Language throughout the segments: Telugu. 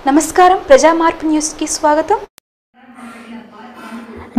నమస్కారం, ప్రజా మార్పు న్యూస్ కి స్వాగతం.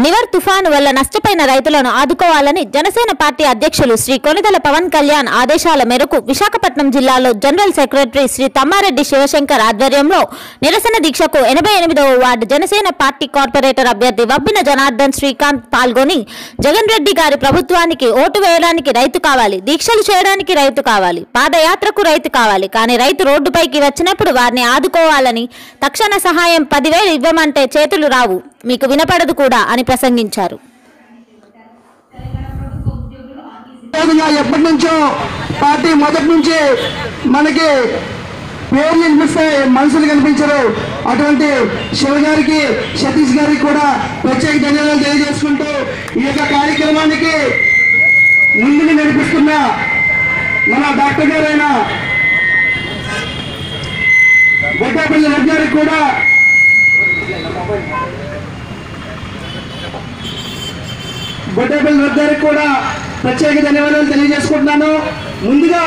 నివర్ తుఫాను వల్ల నష్టపోయిన రైతులను ఆదుకోవాలని జనసేన పార్టీ అధ్యక్షులు శ్రీ కొనిదెల పవన్ కళ్యాణ్ ఆదేశాల మేరకు విశాఖపట్నం జిల్లాలో జనరల్ సెక్రటరీ శ్రీ తమ్మారెడ్డి శివశంకర్ ఆధ్వర్యంలో నిరసన దీక్షకు 88వ వార్డు జనసేన పార్టీ కార్పొరేటర్ అభ్యర్థి వబ్బిన జనార్దన్ శ్రీకాంత్ పాల్గొని జగన్ రెడ్డి గారి ప్రభుత్వానికి ఓటు వేయడానికి రైతు కావాలి, దీక్షలు చేయడానికి రైతు కావాలి, పాదయాత్రకు రైతు కావాలి, కానీ రైతు రోడ్డుపైకి వచ్చినప్పుడు వారిని ఆదుకోవాలని, తక్షణ సహాయం 10,000 ఇవ్వమంటే చేతులు రావు, మీకు వినపడదు కూడా అని ప్రసంగించారు. ఎప్పటి నుంచో పార్టీ మొదటి నుంచి మనకి పేర్లు కనిపిస్తాయి, మనుషులు కనిపించరు. అటువంటి శివ గారికి, సతీష్ గారికి కూడా ప్రత్యేక ధన్యవాదాలు తెలియజేసుకుంటూ ఈ యొక్క కార్యక్రమానికి ముందుకు నడిపిస్తున్న మన డాక్టర్ గారైన బొడ్డాపల్లి రెడ్డి గారికి కూడా ప్రత్యేక ధన్యవాదాలు తెలియజేసుకుంటున్నాను. ముందుగా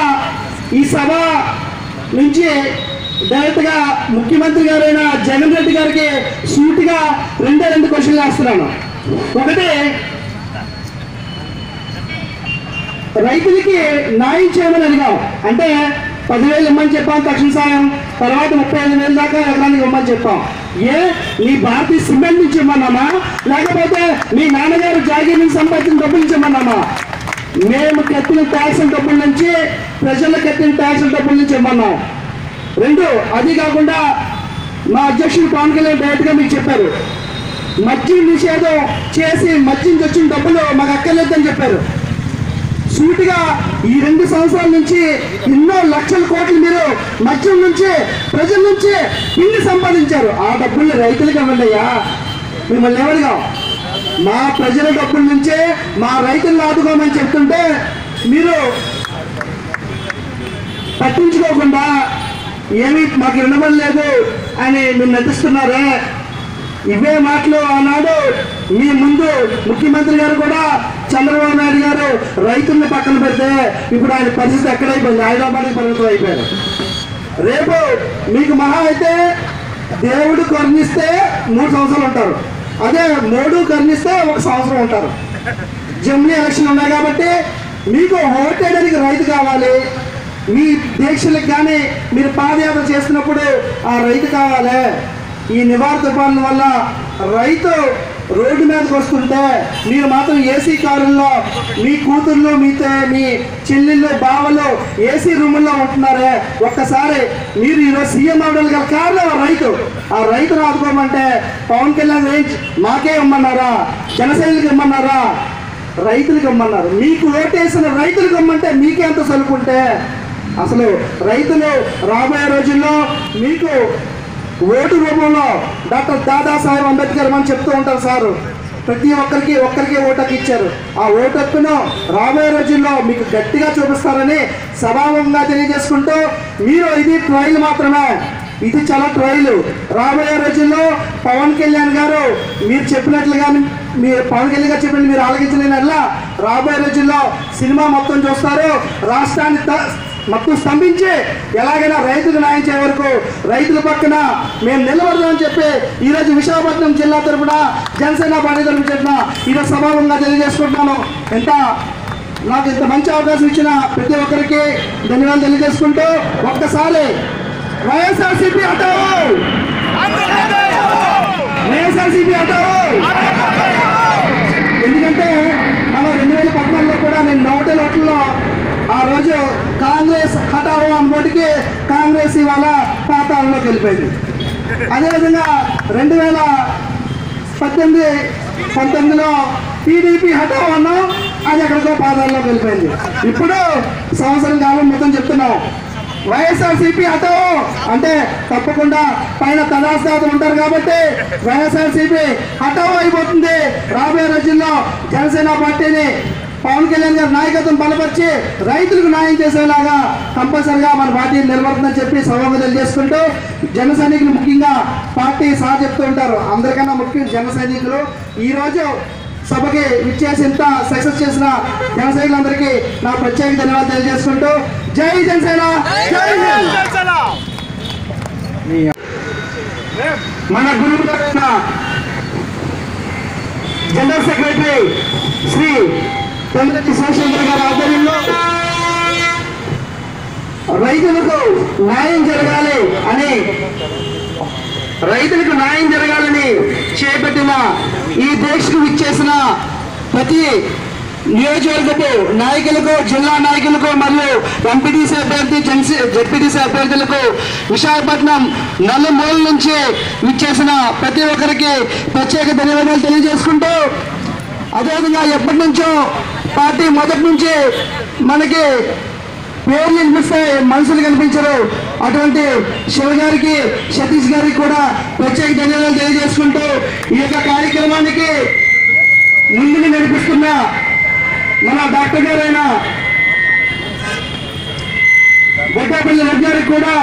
ఈ సభ నుంచి డైరెక్ట్గా ముఖ్యమంత్రి గారైన జగన్ రెడ్డి గారికి సూటిగా రెండు క్వశ్చన్లు వేస్తున్నాను. ఒకటి, రైతులకి న్యాయం చేయమని అడిగాం. అంటే 10,000 ఇమ్మని చెప్పాం తక్షణ సాయం, తర్వాత 35,000 దాకా ఎకరానికి ఇవ్వమని చెప్పాం. నీ భారతీయ సిమెంట్ నుంచి ఇమ్మన్నామా, లేకపోతే మీ నాన్నగారు జాగీర్ నుంచి సంపాదించిన డబ్బుల నుంచి ఇమ్మన్నామా? మేము కట్టిన ట్యాక్స్ డబ్బుల నుంచి, ప్రజలకు కట్టిన ట్యాక్స్ డబ్బుల నుంచి ఇమ్మన్నాం. రెండు, అది కాకుండా మా అధ్యక్షుడు పవన్ కళ్యాణ్ డైరెక్ట్గా మీకు చెప్పారు, మద్యం నిషేధం చేసి మద్యం వచ్చిన డబ్బులు మాకు అక్కర్లేదని చెప్పారు. సూటిగా ఈ 2 సంవత్సరాల నుంచి ఎన్నో లక్షల కోట్లు మీరు మద్యం నుంచి, ప్రజల నుంచి ఇన్ని సంపాదించారు. ఆ డబ్బుల్ని రైతులకు ఇవ్వండి అయ్యా, మిమ్మల్ని ఎవరిగా. మా ప్రజల డబ్బుల నుంచే మా రైతులను ఆదుకోమని చెప్తుంటే మీరు పట్టించుకోకుండా ఏమీ మాకు ఇవ్వడం లేదు అని మీరు నటిస్తున్నారే. ఇవే మాటలు ఆనాడు మీ ముందు ముఖ్యమంత్రి గారు కూడా చంద్రబాబు నాయుడు గారు రైతుల్ని పక్కన పెడితే ఇప్పుడు ఆయన పరిస్థితి ఎక్కడైపోయింది, హైదరాబాద్కి పరిమితం అయిపోయారు. రేపు మీకు మహా అయితే దేవుడు కరుణిస్తే 3 సంవత్సరాలు ఉంటారు, అదే మోడు కరుణిస్తే 1 సంవత్సరం ఉంటారు. జమిలీ ఎలక్షన్ ఉన్నాయి కాబట్టి మీకు ఓటేయడానికి రైతు కావాలి. మీ దీక్షలకు కానీ మీరు పాదయాత్ర చేస్తున్నప్పుడు ఆ రైతు కావాలి. ఈ నివార్ తుఫాను వల్ల రైతు రోడ్డు మీదకి వస్తుంటే మీరు మాత్రం ఏసీ కారుల్లో మీ కూతుర్లు, మీ చెల్లెళ్ళు, బావలు ఏసీ రూముల్లో ఉంటున్నారే. ఒక్కసారి మీరు ఈరోజు సీఎం అవడం గల కారణం ఆ రైతును ఆదుకోమంటే పవన్ కళ్యాణ్ మాకే ఇమ్మన్నారా, జనసేనకి ఇమ్మన్నారా, రైతులకు ఇమ్మన్నారు. మీకు ఓటేసిన రైతులకు ఇమ్మంటే మీకే అంత సలుకుంటే అసలు రైతులు రాబోయే రోజుల్లో మీకు ఓటు రూపంలో డాక్టర్ దాదాసాహెబ్ అంబేద్కర్ అని చెప్తూ ఉంటారు సార్. ప్రతి ఒక్కరికి ఓటు హక్కు ఇచ్చారు. ఆ ఓటు హక్కును రాబోయే రోజుల్లో మీకు గట్టిగా చూపిస్తారని సభాముఖంగా తెలియజేసుకుంటూ, మీరు ఇది ట్రయల్ మాత్రమే, ఇది చాలా ట్రయల్. రాబోయే రోజుల్లో పవన్ కళ్యాణ్ గారు మీరు చెప్పినట్లుగా, పవన్ కళ్యాణ్ గారు చెప్పినట్లు మీరు ఆలోచించలేనట్లా రాబోయే రోజుల్లో సినిమా మొత్తం చూస్తారు. రాష్ట్రాన్ని మొత్తం స్తంభించి ఎలాగైనా రైతుకు న్యాయం చేయ వరకు రైతుల పక్కన మేము నిలబడదామని చెప్పి ఈరోజు విశాఖపట్నం జిల్లా తరఫున జనసేన పార్టీ తరఫున చెప్పిన ఈరోజు సభాముఖంగా తెలియజేసుకుంటున్నాను. నాకు ఇంత మంచి అవకాశం ఇచ్చిన ప్రతి ఒక్కరికి ధన్యవాదాలు తెలియజేసుకుంటూ, ఒక్కసారి వైఎస్ఆర్సీపీ హటావో, వైఎస్ఆర్సీపీ హటావో. ఎందుకంటే మనం 2014లో కూడా నేను నోటల్ ఓట్లలో ఆ రోజు కాంగ్రెస్ హటావో అనుకోటికి కాంగ్రెస్ ఇవాళ పాతాళంలోకి వెళ్ళిపోయింది. అదేవిధంగా 2018-19లో టీడీపీ హటావో అన్నాం, అది ఎక్కడికో పాతాళంలోకి వెళ్ళిపోయింది. ఇప్పుడు సంవత్సరం కాలం మొత్తం చెప్తున్నాం వైఎస్ఆర్సీపీ హటావో అంటే తప్పకుండా పైన తదాస్తాతలు ఉంటారు కాబట్టి వైఎస్ఆర్సీపీ హటావో అయిపోతుంది. రాబోయే రోజుల్లో జనసేన పార్టీని పవన్ కళ్యాణ్ గారి నాయకత్వం బలపరిచి రైతులకు న్యాయం చేసేలాగా కంపల్సరిగా మన పార్టీ నిలబడుతుందని చెప్పి సభకు తెలియజేసుకుంటూ, జన సైనికులు ముఖ్యంగా పార్టీ సార్ చెప్తూ ఉంటారు, అందరికన్నా ముఖ్యం జన సైనికులు. ఈరోజు సభకి విచ్చేసి ఇంత సక్సెస్ చేసిన జన సైనికులందరికీ నా ప్రత్యేక ధన్యవాదాలు తెలియజేసుకుంటూ, జై జనసేన, జై జనసేన. మన గురువు గారైన జనరల్ సెక్రటరీ శ్రీ తమ్మిరెడ్డి శివశంకర్ గారి ఆధ్వర్యంలో రైతులకు న్యాయం జరగాలని చేపట్టిన ఈ దీక్షకు విచ్చేసిన ప్రతి నియోజకవర్గపు నాయకులకు, జిల్లా నాయకులకు మరియు ఎంపీటీసీ అభ్యర్థి, జెడ్పీటీసీ అభ్యర్థులకు, విశాఖపట్నం నలుమూల నుంచి విచ్చేసిన ప్రతి ఒక్కరికి ప్రత్యేక ధన్యవాదాలు తెలియజేసుకుంటూ, అదేవిధంగా ఎప్పటి నుంచో పార్టీ మొదటి నుంచి మనకి పేర్లు వినిపిస్తే మనుషులు కనిపించరు, అటువంటి శివ గారికి, సతీష్ గారికి కూడా ప్రత్యేక ధన్యవాదాలు తెలియజేసుకుంటూ, ఈ యొక్క కార్యక్రమానికి ముందుకు నడిపిస్తున్న మన డాక్టర్ గారైన బొట్టాపల్లి రెడ్డి గారికి కూడా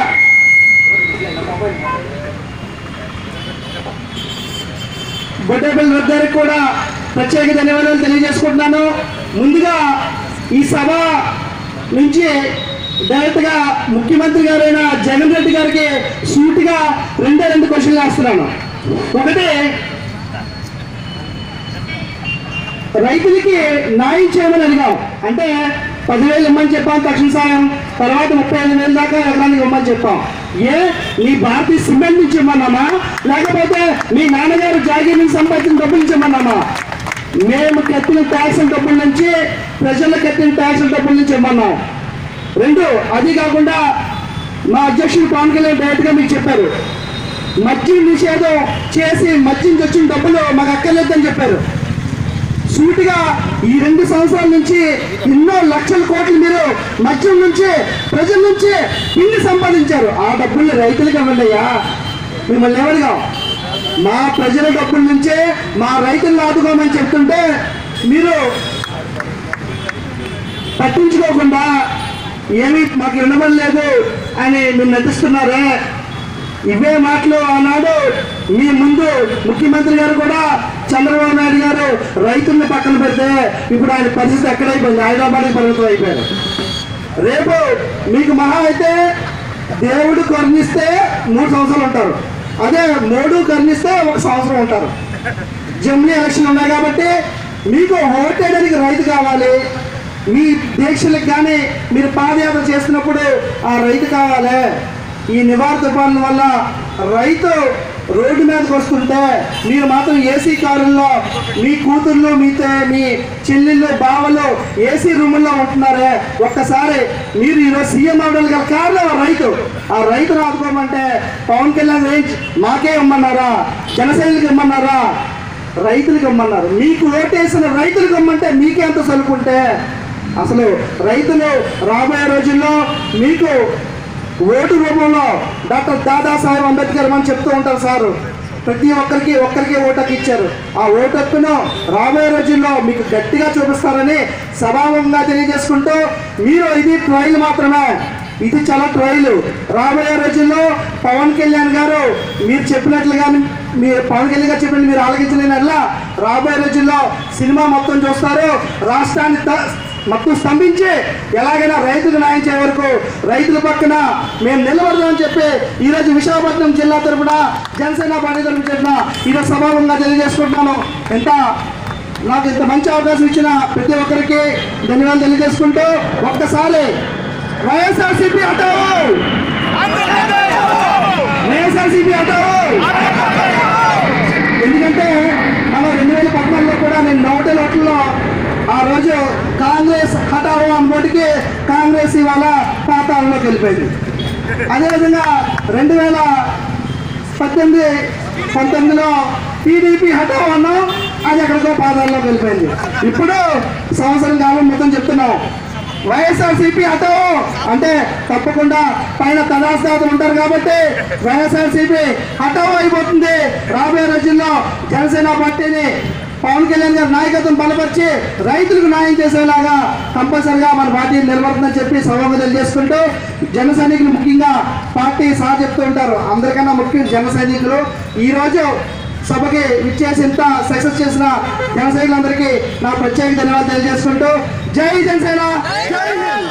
ప్రత్యేక ధన్యవాదాలు తెలియజేసుకుంటున్నాను. ముందుగా ఈ సభ నుంచి డైరెక్ట్గా ముఖ్యమంత్రి గారైన జగన్ రెడ్డి గారికి సూటిగా రెండు క్వశ్చన్లు వేస్తున్నాను. ఒకటి, రైతులకి న్యాయం చేయమని అడిగాం. అంటే 10,000 ఇమ్మని చెప్పాం తక్షణ సాయం, తర్వాత 35,000 దాకా ఎకరానికి ఇవ్వమని చెప్పాం. నీ భారతీయ సిమెంట్ నుంచి ఇమ్మన్నామా, లేకపోతే మీ నాన్నగారు జాగీర్ నుంచి సంపాదించిన డబ్బులు నుంచి ఇమ్మన్నామా? మేము కట్టిన ట్యాక్స్ డబ్బుల నుంచి, ప్రజలకు కట్టిన ట్యాక్స్ డబ్బుల నుంచి ఇమ్మన్నాం. రెండు, అది కాకుండా మా అధ్యక్షుడు పవన్ కళ్యాణ్ డైరెక్ట్గా మీకు చెప్పారు, మద్యం నిషేధం చేసి మద్యం వచ్చిన డబ్బులు మాకు అక్కర్లేదని చెప్పారు. సూటిగా ఈ 2 సంవత్సరాల నుంచి ఎన్నో లక్షల కోట్లు మీరు మద్యం నుంచి, ప్రజల నుంచి ఇన్ని సంపాదించారు. ఆ డబ్బుల్ని రైతులకు ఇవ్వండి అయ్యా, మిమ్మల్ని ఎవరిగా మా ప్రజల డబ్బుల నుంచే మా రైతులను ఆదుకోమని చెప్తుంటే మీరు పట్టించుకోకుండా ఏమీ మాకు ఇవ్వడం లేదు అని మీరు నటిస్తున్నారే. ఇవే మాటలు ఆనాడు మీ ముందు ముఖ్యమంత్రి గారు కూడా చంద్రబాబు నాయుడు గారు రైతుల్ని పక్కన పెడితే ఇప్పుడు ఆయన పరిస్థితి ఎక్కడైపోయింది, హైదరాబాద్కి పరిమితం అయిపోయారు. రేపు మీకు మహా అయితే దేవుడు కరుణిస్తే 3 సంవత్సరాలు ఉంటారు, అదే మోడు కరుణిస్తే 1 సంవత్సరం ఉంటారు. జమిలీ ఎలక్షన్ ఉన్నాయి కాబట్టి మీకు ఓటేయడానికి రైతు కావాలి. మీ దీక్షలకు కానీ మీరు పాదయాత్ర చేస్తున్నప్పుడు ఆ రైతు కావాలి. ఈ నివారణ తుఫాన్ల వల్ల రైతు రోడ్డు మీదకి వస్తుంటే మీరు మాత్రం ఏసీ కారుల్లో మీ కూతుర్లు, మీ చెల్లెళ్ళు, బావలు ఏసీ రూముల్లో ఉంటున్నారే. ఒక్కసారి మీరు ఈరోజు సీఎం అవడానికి గల కారణం ఆ రైతును ఆదుకోమంటే పవన్ కళ్యాణ్ రేంజ్ మాకే ఇమ్మన్నారా, జనసేనకి ఇమ్మన్నారా? రైతులకు ఇమ్మన్నారు. మీకు ఓటేసిన రైతులకు ఇమ్మంటే మీకే అంత సలుకుంటే అసలు రైతులు రాబోయే రోజుల్లో మీకు ఓటు రూపంలో డాక్టర్ దాదాసాహెబ్ అంబేద్కర్ అని చెప్తూ ఉంటారు సారు. ప్రతి ఒక్కరికి ఓటు హక్కు ఇచ్చారు. ఆ ఓటు హక్కును రాబోయే రోజుల్లో మీకు గట్టిగా చూపిస్తారని సభాముఖంగా తెలియజేసుకుంటూ, మీరు ఇది ట్రయల్ మాత్రమే, ఇది చాలా ట్రయల్. రాబోయే రోజుల్లో పవన్ కళ్యాణ్ గారు మీరు చెప్పినట్లుగా, మీరు పవన్ కళ్యాణ్ గారు చెప్పినట్లు మీరు ఆలకించలేనల్లా రాబోయే రోజుల్లో సినిమా మొత్తం చూస్తారు. రాష్ట్రాన్ని మొత్తం స్తంభించి ఎలాగైనా రైతుకు న్యాయం చేయ వరకు రైతుల పక్కన మేము నిలబడదామని చెప్పి ఈరోజు విశాఖపట్నం జిల్లా తరఫున, జనసేన పార్టీ తరఫున చెప్పిన ఈరోజు సభాముఖంగా తెలియజేసుకుంటున్నాను. నాకు ఇంత మంచి అవకాశం ఇచ్చిన ప్రతి ఒక్కరికి ధన్యవాదాలు తెలియజేసుకుంటూ, ఒక్కసారి వైఎస్ఆర్సీపీ హటావో, వైఎస్ఆర్సీపీ హటావో. ఎందుకంటే మనం 2014లో కూడా నేను నోటలో ఆ రోజు కాంగ్రెస్ హటావో అనుకోటికి కాంగ్రెస్ ఇవాళ పాతాళంలోకి వెళ్ళిపోయింది. అదేవిధంగా 2018-19లో టీడీపీ హటావో అన్నాం, అది ఎక్కడికో పాతాళంలోకి వెళ్ళిపోయింది. ఇప్పుడు సంవత్సరం కాలం మొత్తం చెప్తున్నాం వైఎస్ఆర్సీపీ హటావో అంటే తప్పకుండా పైన తదాస్తాత ఉంటారు కాబట్టి వైఎస్ఆర్సీపీ హటావో అయిపోతుంది. రాబోయే రోజుల్లో జనసేన పార్టీని పవన్ కళ్యాణ్ గారి నాయకత్వం బలపరిచి రైతులకు న్యాయం చేసేలాగా కంపల్సరిగా మన పార్టీ నిలబడుతుందని చెప్పి సభకు తెలియజేసుకుంటూ, జన సైనికులు ముఖ్యంగా పార్టీ సార్ చెప్తూ ఉంటారు, అందరికన్నా ముఖ్యం జన సైనికులు. ఈరోజు సభకి విచ్చేసి ఇంత సక్సెస్ చేసిన జన సైనికులందరికీ నా ప్రత్యేక ధన్యవాదాలు తెలియజేసుకుంటూ, జై జనసేన, జై హింద్.